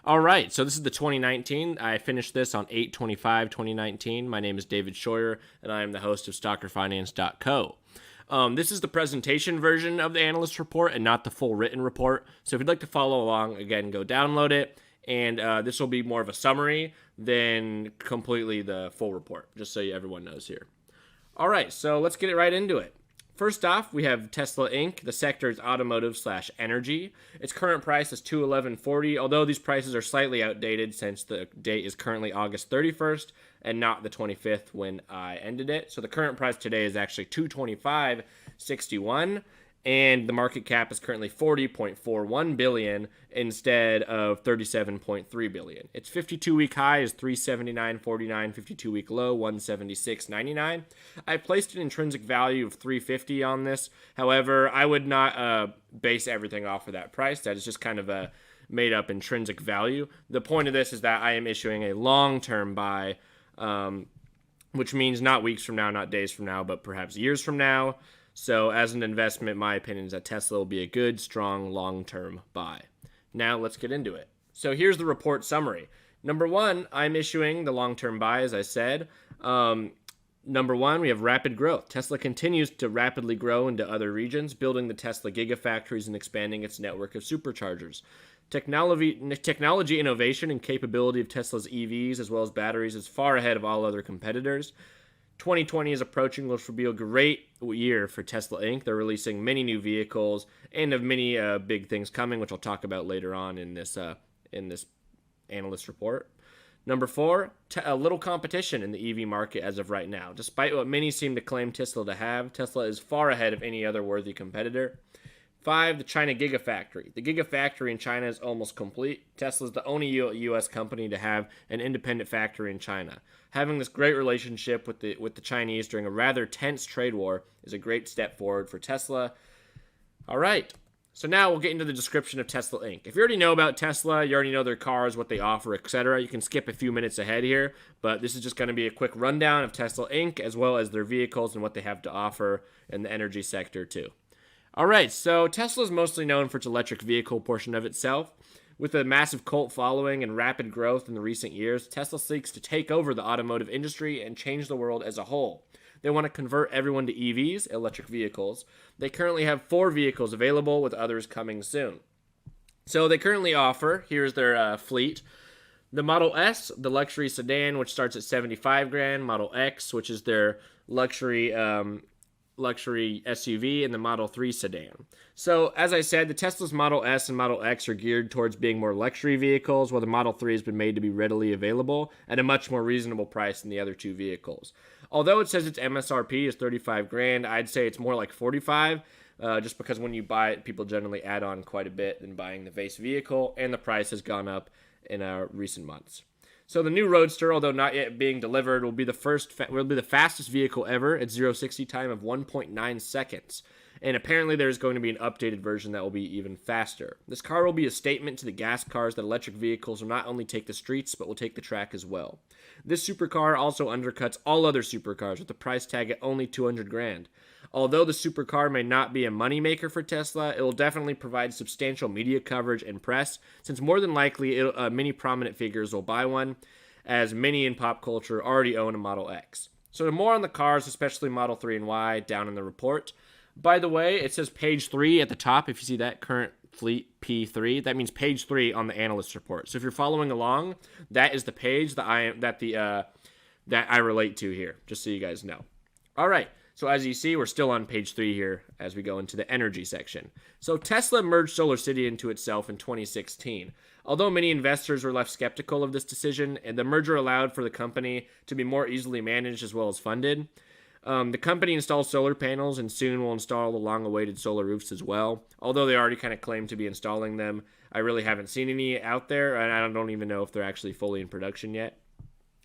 All right, so this is the 2019. I finished this on 8/25/2019. My name is David Scheuer, and I am the host of StockerFinance.co. This is the presentation version of the analyst report and not the full written report. So if you'd like to follow along, again, go download it. And this will be more of a summary than completely the full report, just so everyone knows here. All right, so let's get it right into it. First off, we have Tesla Inc. The sector is automotive/energy. Its current price is $211.40, although these prices are slightly outdated since the date is currently August 31st and not the 25th when I ended it. So the current price today is actually $225.61, and the market cap is currently $40.41 billion instead of $37.3 billion. Its 52-week high is $379.49, 52-week low $176.99. I placed an intrinsic value of $350 on this. However, I would not base everything off of that price. That is just kind of a made-up intrinsic value. The point of this is that I am issuing a long-term buy, which means not weeks from now, not days from now, but perhaps years from now. So as an investment, my opinion is that Tesla will be a good, strong, long-term buy. Now let's get into it. So here's the report summary. Number one, I'm issuing the long-term buy, as I said. Number one, we have rapid growth. Tesla continues to rapidly grow into other regions, building the Tesla Gigafactories and expanding its network of superchargers. Technology innovation and capability of Tesla's EVs as well as batteries is far ahead of all other competitors. 2020 is approaching, which will be a great year for Tesla Inc. They're releasing many new vehicles and have many big things coming, which I'll talk about later on in this analyst report. Number four, a little competition in the EV market as of right now. Despite what many seem to claim Tesla to have, Tesla is far ahead of any other worthy competitor. 5, the China Gigafactory. The Gigafactory in China is almost complete. Tesla is the only U.S. company to have an independent factory in China. Having this great relationship with the Chinese during a rather tense trade war is a great step forward for Tesla. All right, so now we'll get into the description of Tesla Inc. If you already know about Tesla, you already know their cars, what they offer, etc., you can skip a few minutes ahead here, but this is just going to be a quick rundown of Tesla Inc. as well as their vehicles and what they have to offer in the energy sector too. All right, so Tesla is mostly known for its electric vehicle portion of itself. With a massive cult following and rapid growth in the recent years, Tesla seeks to take over the automotive industry and change the world as a whole. They want to convert everyone to EVs, electric vehicles. They currently have 4 vehicles available, with others coming soon. So they currently offer, here's their fleet, the Model S, the luxury sedan, which starts at $75,000, Model X, which is their luxury SUV, and the Model 3 sedan. So, as I said, the Tesla's Model S and Model X are geared towards being more luxury vehicles, while the Model 3 has been made to be readily available at a much more reasonable price than the other two vehicles. Although it says its MSRP is $35,000, I'd say it's more like $45,000, just because when you buy it, people generally add on quite a bit than buying the base vehicle, and the price has gone up in recent months. So the new Roadster, although not yet being delivered, will be the fastest vehicle ever at 0-60 time of 1.9 seconds. And apparently there's going to be an updated version that will be even faster. This car will be a statement to the gas cars that electric vehicles will not only take the streets, but will take the track as well. This supercar also undercuts all other supercars with a price tag at only $200,000. Although the supercar may not be a moneymaker for Tesla, it will definitely provide substantial media coverage and press, since more than likely many prominent figures will buy one, as many in pop culture already own a Model X. So more on the cars, especially Model 3 and Y, down in the report. By the way, it says page 3 at the top. If you see that, current fleet P3, that means page 3 on the analyst report. So if you're following along, that is the page that I relate to here, just so you guys know. All right. So as you see, we're still on page 3 here as we go into the energy section. So Tesla merged SolarCity into itself in 2016. Although many investors were left skeptical of this decision, and the merger allowed for the company to be more easily managed as well as funded. The company installs solar panels and soon will install the long-awaited solar roofs as well. Although they already kind of claim to be installing them, I really haven't seen any out there, and I don't even know if they're actually fully in production yet.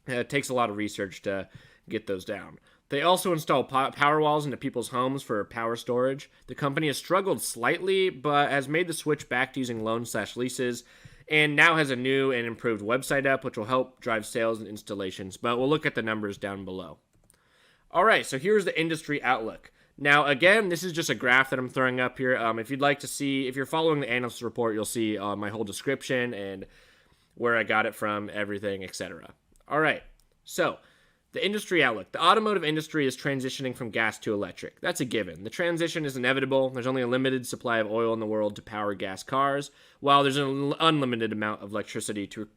It takes a lot of research to get those down. They also install power walls into people's homes for power storage. The company has struggled slightly, but has made the switch back to using loans/leases, and now has a new and improved website up, which will help drive sales and installations, but we'll look at the numbers down below. All right, so here's the industry outlook. Now, again, this is just a graph that I'm throwing up here. If you'd like to see, if you're following the analyst report, you'll see my whole description and where I got it from, everything, etc. All right, so the industry outlook. The automotive industry is transitioning from gas to electric. That's a given. The transition is inevitable. There's only a limited supply of oil in the world to power gas cars, while there's an unlimited amount of electricity to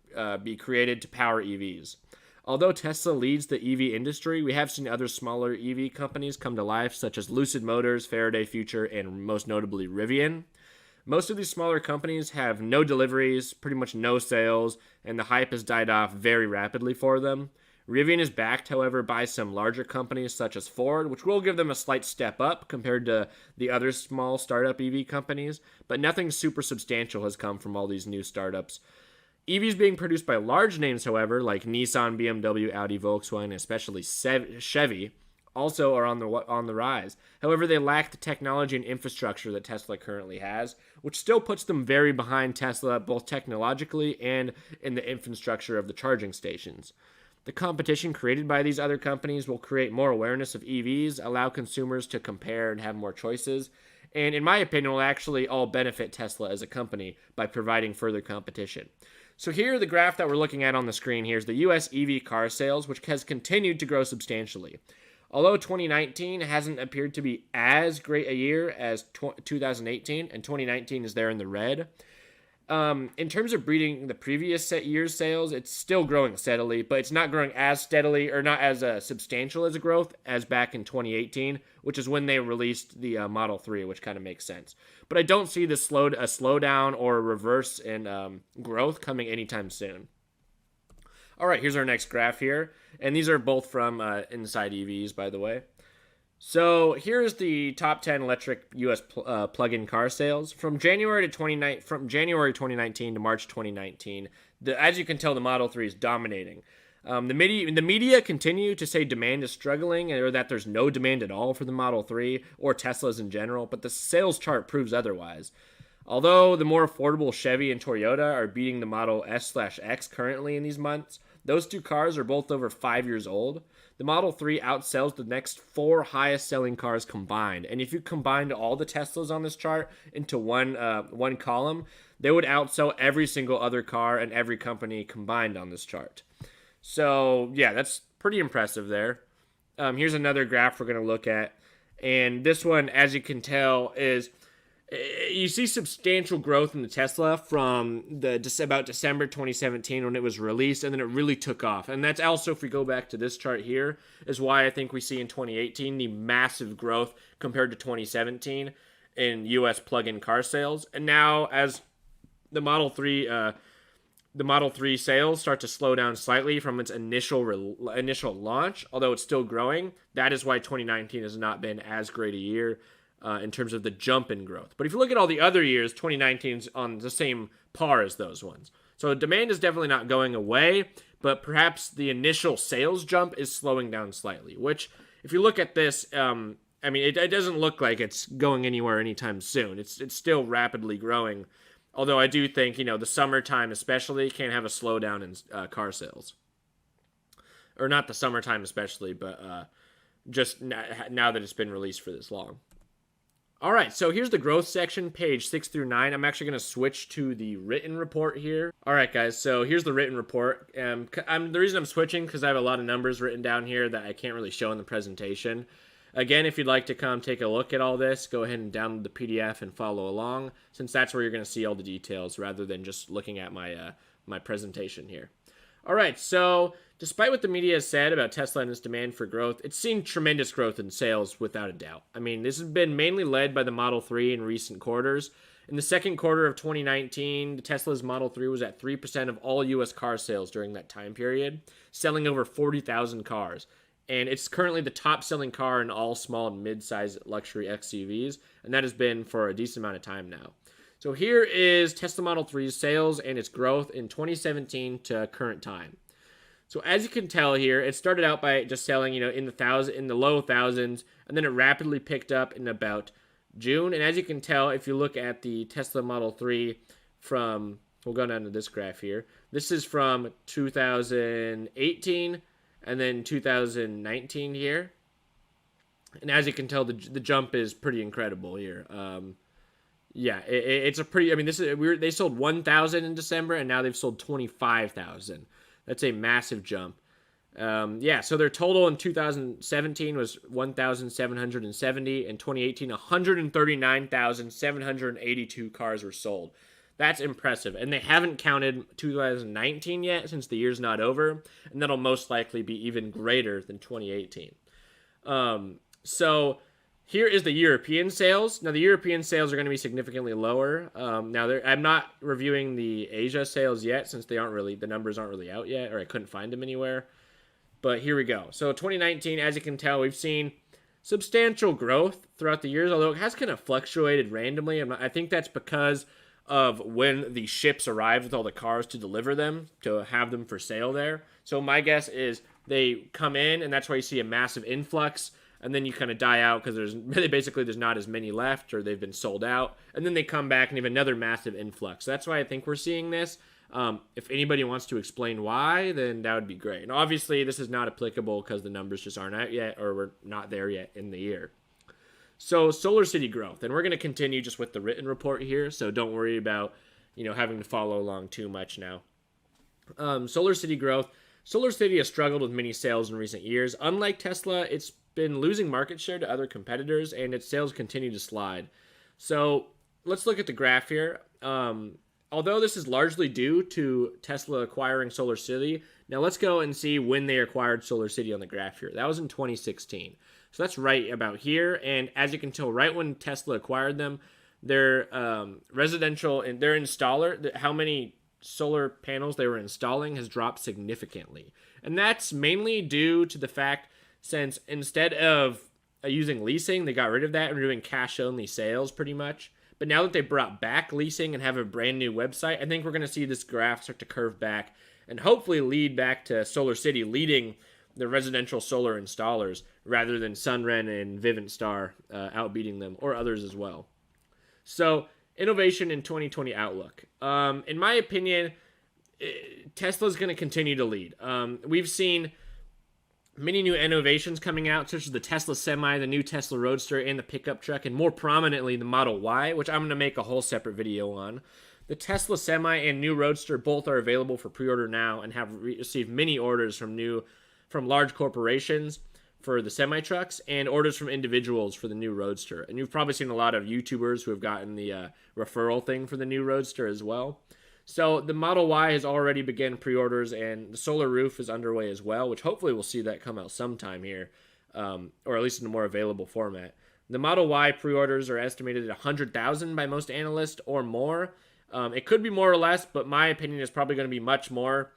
be created to power EVs. Although Tesla leads the EV industry, we have seen other smaller EV companies come to life, such as Lucid Motors, Faraday Future, and most notably Rivian. Most of these smaller companies have no deliveries, pretty much no sales, and the hype has died off very rapidly for them. Rivian is backed, however, by some larger companies such as Ford, which will give them a slight step up compared to the other small startup EV companies, but nothing super substantial has come from all these new startups. EVs being produced by large names, however, like Nissan, BMW, Audi, Volkswagen, and especially Chevy, also are on the rise. However, they lack the technology and infrastructure that Tesla currently has, which still puts them very behind Tesla, both technologically and in the infrastructure of the charging stations. The competition created by these other companies will create more awareness of EVs, allow consumers to compare and have more choices, and in my opinion, will actually all benefit Tesla as a company by providing further competition. So here, the graph that we're looking at on the screen here is the US EV car sales, which has continued to grow substantially. Although 2019 hasn't appeared to be as great a year as 2018, and 2019 is there in the red, in terms of beating the previous year's sales, it's still growing steadily, but it's not growing as steadily or not as substantial as a growth as back in 2018, which is when they released the Model 3, which kind of makes sense. But I don't see a slowdown or a reverse in growth coming anytime soon. All right, here's our next graph here, and these are both from Inside EVs, by the way. So here's the top 10 electric U.S. plug-in car sales from January 2019 to March 2019. As you can tell, the Model 3 is dominating. The media continue to say demand is struggling, or that there's no demand at all for the Model 3 or Teslas in general, but the sales chart proves otherwise. Although the more affordable Chevy and Toyota are beating the Model S/X currently in these months, those two cars are both over 5 years old. The Model 3 outsells the next 4 highest selling cars combined. And if you combined all the Teslas on this chart into one column, they would outsell every single other car and every company combined on this chart. So yeah, that's pretty impressive there. Here's another graph we're going to look at. And this one, as you can tell, is you see substantial growth in the Tesla from about December 2017 when it was released, and then it really took off. And that's also, if we go back to this chart here, is why I think we see in 2018 the massive growth compared to 2017 in U.S. plug-in car sales. And now, as the Model 3 sales start to slow down slightly from its initial launch, although it's still growing, that is why 2019 has not been as great a year in terms of the jump in growth. But if you look at all the other years, 2019 is on the same par as those ones. So demand is definitely not going away, but perhaps the initial sales jump is slowing down slightly, which, if you look at this, it doesn't look like it's going anywhere anytime soon. It's still rapidly growing, although I do think, the summertime especially can have a slowdown in car sales. Or not the summertime especially, but just now that it's been released for this long. All right, so here's the growth section, page 6 through 9. I'm actually going to switch to the written report here. All right, guys, so here's the written report. The reason I'm switching because I have a lot of numbers written down here that I can't really show in the presentation. Again, if you'd like to come take a look at all this, go ahead and download the PDF and follow along, since that's where you're going to see all the details rather than just looking at my presentation here. All right, so despite what the media has said about Tesla and its demand for growth, it's seen tremendous growth in sales without a doubt. This has been mainly led by the Model 3 in recent quarters. In the second quarter of 2019, the Tesla's Model 3 was at 3% of all U.S. car sales during that time period, selling over 40,000 cars. And it's currently the top-selling car in all small and mid-size luxury XUVs, and that has been for a decent amount of time now. So here is Tesla Model 3's sales and its growth in 2017 to current time. So as you can tell here, it started out by just selling, in the low thousands, and then it rapidly picked up in about June. And as you can tell, if you look at the Tesla Model 3 we'll go down to this graph here. This is from 2018 and then 2019 here. And as you can tell, the jump is pretty incredible here. Yeah, it's a pretty. I mean, they sold 1,000 in December, and now they've sold 25,000. That's a massive jump. Yeah, so their total in 2017 was 1,770. In 2018, 139,782 cars were sold. That's impressive. And they haven't counted 2019 yet, since the year's not over, and that'll most likely be even greater than 2018. So here is the European sales. Now, the European sales are going to be significantly lower. I'm not reviewing the Asia sales yet, since the numbers aren't really out yet, or I couldn't find them anywhere. But here we go. So 2019, as you can tell, we've seen substantial growth throughout the years, although it has kind of fluctuated randomly. I think that's because of when the ships arrive with all the cars to deliver them, to have them for sale there. So my guess is they come in, and that's why you see a massive influx, and then you kind of die out because there's not as many left, or they've been sold out, and then they come back and have another massive influx. So that's why I think we're seeing this. If anybody wants to explain why, then that would be great. And obviously, this is not applicable because the numbers just aren't out yet, or we're not there yet in the year. So Solar City growth, and we're going to continue just with the written report here, so don't worry about having to follow along too much now. Solar City growth. Solar City has struggled with many sales in recent years. Unlike Tesla, it's been losing market share to other competitors, and its sales continue to slide. So let's look at the graph here. Although this is largely due to Tesla acquiring Solar City, now let's go and see when they acquired Solar City on the graph here. That was in 2016. So that's right about here. And as you can tell, right when Tesla acquired them, their residential and their installer, how many solar panels they were installing has dropped significantly. And that's mainly due to the fact, since instead of using leasing, they got rid of that and were doing cash-only sales pretty much. But now that they brought back leasing and have a brand new website, I think we're going to see this graph start to curve back and hopefully lead back to Solar City leading the residential solar installers rather than Sunrun and Vivint Star outbeating them, or others as well. So, innovation in 2020 outlook. In my opinion, Tesla's going to continue to lead. We've seen many new innovations coming out, such as the Tesla Semi, the new Tesla Roadster, and the pickup truck, and more prominently, the Model Y, which I'm going to make a whole separate video on. The Tesla Semi and new Roadster both are available for pre-order now and have received many orders from large corporations for the semi-trucks and orders from individuals for the new Roadster. And you've probably seen a lot of YouTubers who have gotten the referral thing for the new Roadster as well. So the Model Y has already begun pre-orders, and the Solar Roof is underway as well, which hopefully we'll see that come out sometime here, or at least in a more available format. The Model Y pre-orders are estimated at 100,000 by most analysts or more. It could be more or less, but my opinion is probably going to be much more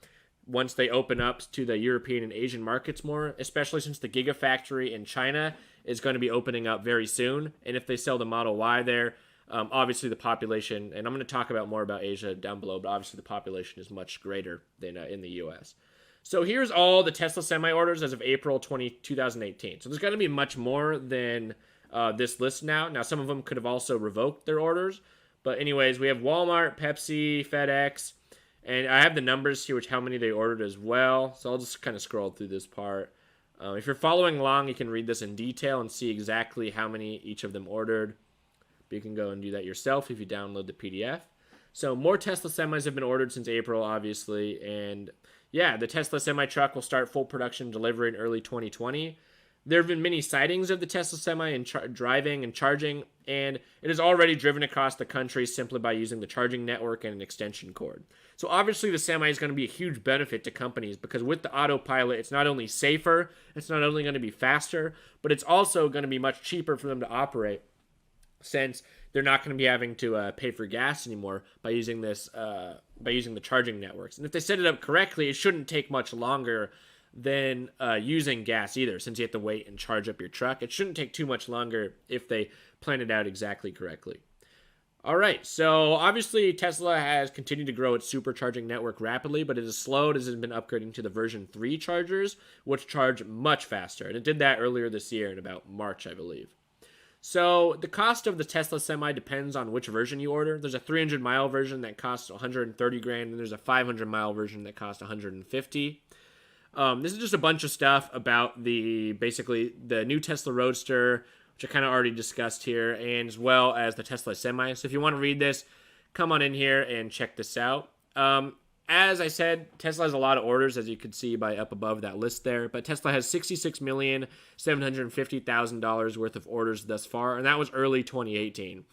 once they open up to the European and Asian markets more, especially since the Gigafactory in China is going to be opening up very soon. And if they sell the Model Y there, obviously the population, and I'm going to talk about more about Asia down below, but obviously the population is much greater than in the US. So here's all the Tesla Semi orders as of April 2018. So there's going to be much more than this list now. Now, some of them could have also revoked their orders. But anyways, we have Walmart, Pepsi, FedEx, and I have the numbers here, which how many they ordered as well. So I'll just kind of scroll through this part. If you're following along, you can read this in detail and see exactly how many each of them ordered. But you can go and do that yourself if you download the PDF. So more Tesla Semis have been ordered since April, obviously. And yeah, the Tesla Semi truck will start full production delivery in early 2020. There have been many sightings of the Tesla Semi in driving and charging, and it has already driven across the country simply by using the charging network and an extension cord. So obviously the Semi is going to be a huge benefit to companies because with the autopilot, it's not only safer, it's not only going to be faster, but it's also going to be much cheaper for them to operate, since they're not going to be having to pay for gas anymore by using this by using the charging networks. And if they set it up correctly, it shouldn't take much longer than using gas either, since you have to wait and charge up your truck. It shouldn't take too much longer if they plan it out exactly correctly. All right, so obviously Tesla has continued to grow its supercharging network rapidly, but it has slowed as it has been upgrading to the version 3 chargers, which charge much faster. And it did that earlier this year in about March, I believe. So the cost of the Tesla Semi depends on which version you order. There's a 300-mile version that costs $130,000, and there's a 500-mile version that costs $150,000. This is just a bunch of stuff about basically the new Tesla Roadster, which I kind of already discussed here, and as well as the Tesla Semi. So if you want to read this, come on in here and check this out. As I said, Tesla has a lot of orders, as you can see by up above that list there. But Tesla has $66,750,000 worth of orders thus far, and that was early 2018.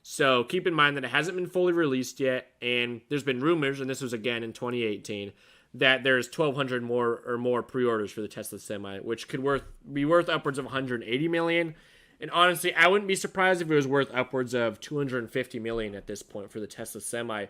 So keep in mind that it hasn't been fully released yet, and there's been rumors, and this was again in 2018, that there's 1,200 more pre-orders for the Tesla Semi, which could be worth upwards of $180 million. And honestly, I wouldn't be surprised if it was worth upwards of $250 million at this point for the Tesla Semi.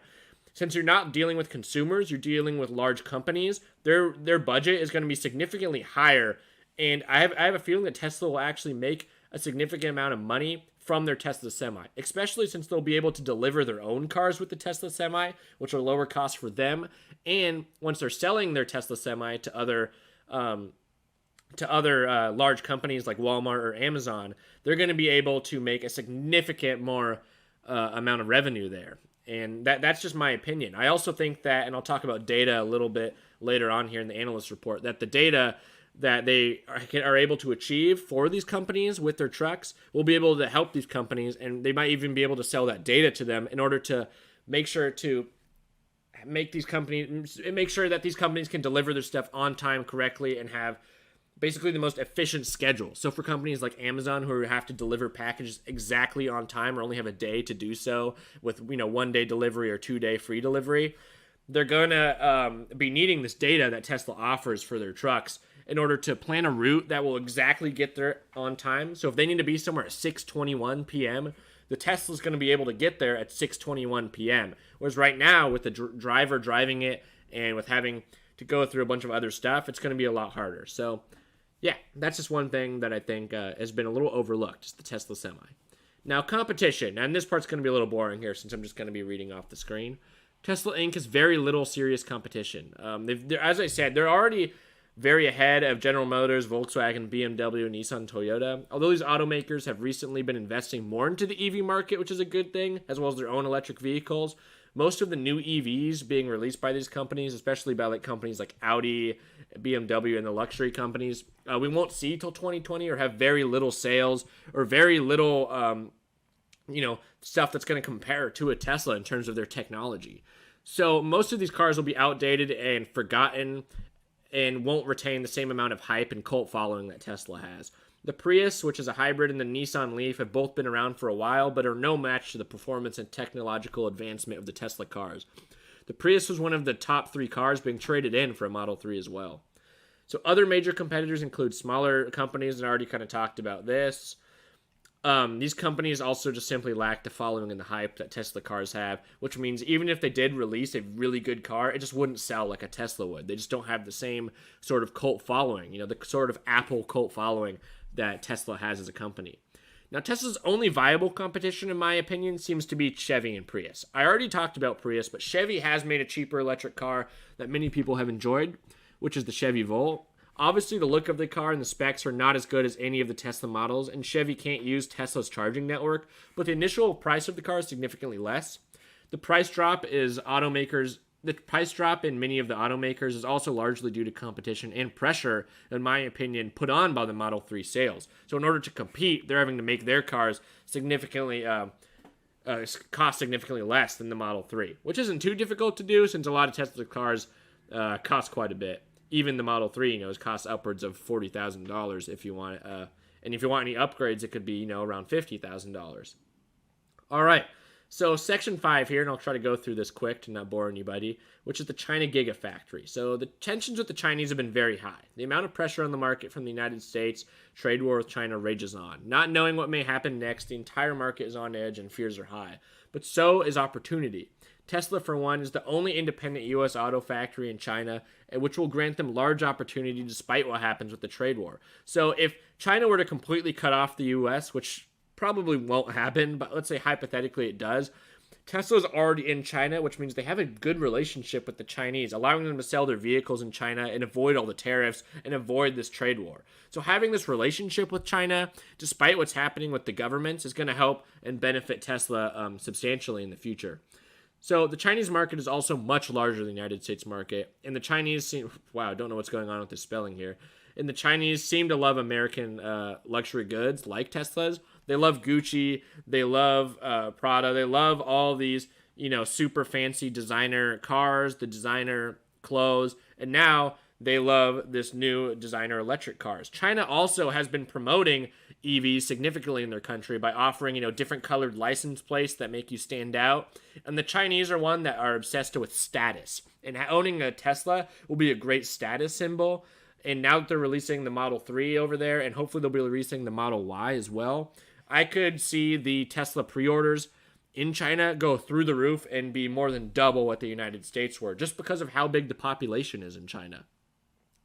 Since you're not dealing with consumers, you're dealing with large companies, their budget is going to be significantly higher. And I have a feeling that Tesla will actually make a significant amount of money from their Tesla Semi, especially since they'll be able to deliver their own cars with the Tesla Semi, which are lower cost for them. And once they're selling their Tesla Semi to other large companies like Walmart or Amazon, they're going to be able to make a significant more amount of revenue there. And that's just my opinion. I also think that, and I'll talk about data a little bit later on here in the analyst report, that the data that they are able to achieve for these companies with their trucks will be able to help these companies, and they might even be able to sell that data to them in order to make sure that these companies can deliver their stuff on time correctly and have basically the most efficient schedule. So for companies like Amazon, who have to deliver packages exactly on time or only have a day to do so with 1 day delivery or 2 day free delivery, they're going to be needing this data that Tesla offers for their trucks in order to plan a route that will exactly get there on time. So if they need to be somewhere at 6:21 p.m., the Tesla's going to be able to get there at 6:21 p.m. Whereas right now, with the driver driving it and with having to go through a bunch of other stuff, it's going to be a lot harder. So yeah, that's just one thing that I think has been a little overlooked, just the Tesla Semi. Now, competition. And this part's going to be a little boring here since I'm just going to be reading off the screen. Tesla Inc. has very little serious competition. As I said, they're already very ahead of General Motors, Volkswagen, BMW, Nissan, Toyota. Although these automakers have recently been investing more into the EV market, which is a good thing, as well as their own electric vehicles, most of the new EVs being released by these companies, especially by companies like Audi, BMW, and the luxury companies, we won't see till 2020 or have very little sales or very little, stuff that's going to compare to a Tesla in terms of their technology. So most of these cars will be outdated and forgotten and won't retain the same amount of hype and cult following that Tesla has. The Prius, which is a hybrid, and the Nissan Leaf have both been around for a while, but are no match to the performance and technological advancement of the Tesla cars. The Prius was one of the top 3 cars being traded in for a Model 3 as well. So other major competitors include smaller companies, and I already kind of talked about this. These companies also just simply lack the following and the hype that Tesla cars have, which means even if they did release a really good car, it just wouldn't sell like a Tesla would. They just don't have the same sort of cult following, the sort of Apple cult following that Tesla has as a company. Now, Tesla's only viable competition, in my opinion, seems to be Chevy and Prius. I already talked about Prius, but Chevy has made a cheaper electric car that many people have enjoyed, which is the Chevy Volt. Obviously, the look of the car and the specs are not as good as any of the Tesla models, and Chevy can't use Tesla's charging network, but the initial price of the car is significantly less. The price drop in many of the automakers is also largely due to competition and pressure, in my opinion, put on by the Model 3 sales. So in order to compete, they're having to make their cars cost significantly less than the Model 3, which isn't too difficult to do since a lot of Tesla cars cost quite a bit. Even the Model 3, costs upwards of $40,000 if you want it. And if you want any upgrades, it could be, around $50,000. All right. So section 5 here, and I'll try to go through this quick to not bore anybody, which is the China Gigafactory. So the tensions with the Chinese have been very high. The amount of pressure on the market from the United States, trade war with China rages on. Not knowing what may happen next, the entire market is on edge and fears are high. But so is opportunity. Tesla, for one, is the only independent U.S. auto factory in China, which will grant them large opportunity despite what happens with the trade war. So if China were to completely cut off the U.S., which probably won't happen, but let's say hypothetically it does, Tesla's already in China, which means they have a good relationship with the Chinese, allowing them to sell their vehicles in China and avoid all the tariffs and avoid this trade war. So having this relationship with China, despite what's happening with the governments, is going to help and benefit Tesla substantially in the future. So the Chinese market is also much larger than the United States market, and the Chinese seem, wow, I don't know what's going on with the spelling here. And the Chinese seem to love American luxury goods like Teslas. They love Gucci. They love Prada. They love all these, super fancy designer cars, the designer clothes. And now they love this new designer electric cars. China also has been promoting EVs significantly in their country by offering, different colored license plates that make you stand out. And the Chinese are one that are obsessed with status. And owning a Tesla will be a great status symbol. And now that they're releasing the Model 3 over there, and hopefully they'll be releasing the Model Y as well, I could see the Tesla pre-orders in China go through the roof and be more than double what the United States were, just because of how big the population is in China.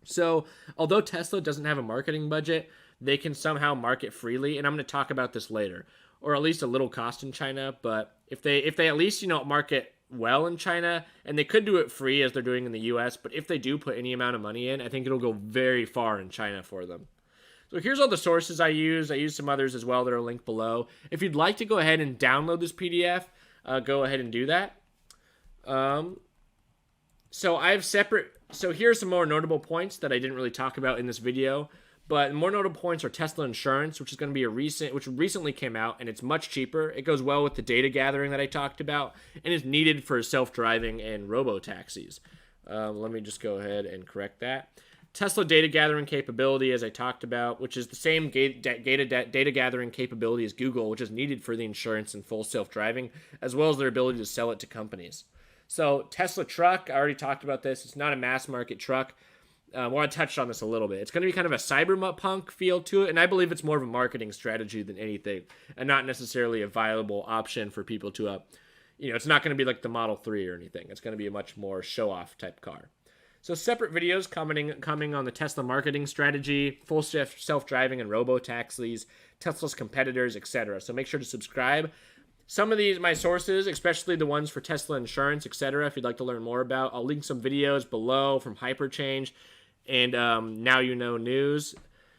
So, although Tesla doesn't have a marketing budget, they can somehow market freely, and I'm going to talk about this later, or at least a little cost in China. But if they at least market well in China, and they could do it free as they're doing in the U.S., but if they do put any amount of money in, I think it'll go very far in China for them. So here's all the sources I use. I use some others as well that are linked below. If you'd like to go ahead and download this PDF, go ahead and do that. So here are some more notable points that I didn't really talk about in this video. But more notable points are Tesla Insurance, which recently came out, and it's much cheaper. It goes well with the data gathering that I talked about, and is needed for self-driving and robo-taxis. Let me just go ahead and correct that. Tesla data gathering capability, as I talked about, which is the same data gathering capability as Google, which is needed for the insurance and full self-driving, as well as their ability to sell it to companies. So Tesla truck, I already talked about this. It's not a mass market truck. I touched on this a little bit. It's going to be kind of a cyberpunk feel to it, and I believe it's more of a marketing strategy than anything, and not necessarily a viable option for people to, it's not going to be like the Model 3 or anything. It's going to be a much more show-off type car. So separate videos coming on the Tesla marketing strategy, full self-driving and robo-taxis, Tesla's competitors, etc. So make sure to subscribe. Some of these, my sources, especially the ones for Tesla Insurance, etc., if you'd like to learn more about, I'll link some videos below from Hyperchange and Now You Know News.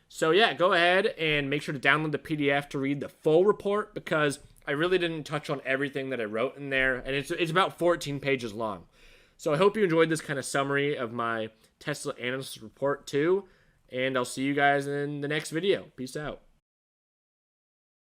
So yeah, go ahead and make sure to download the PDF to read the full report, because I really didn't touch on everything that I wrote in there, and it's about 14 pages long. So I hope you enjoyed this kind of summary of my Tesla Analyst report too, and I'll see you guys in the next video. Peace out.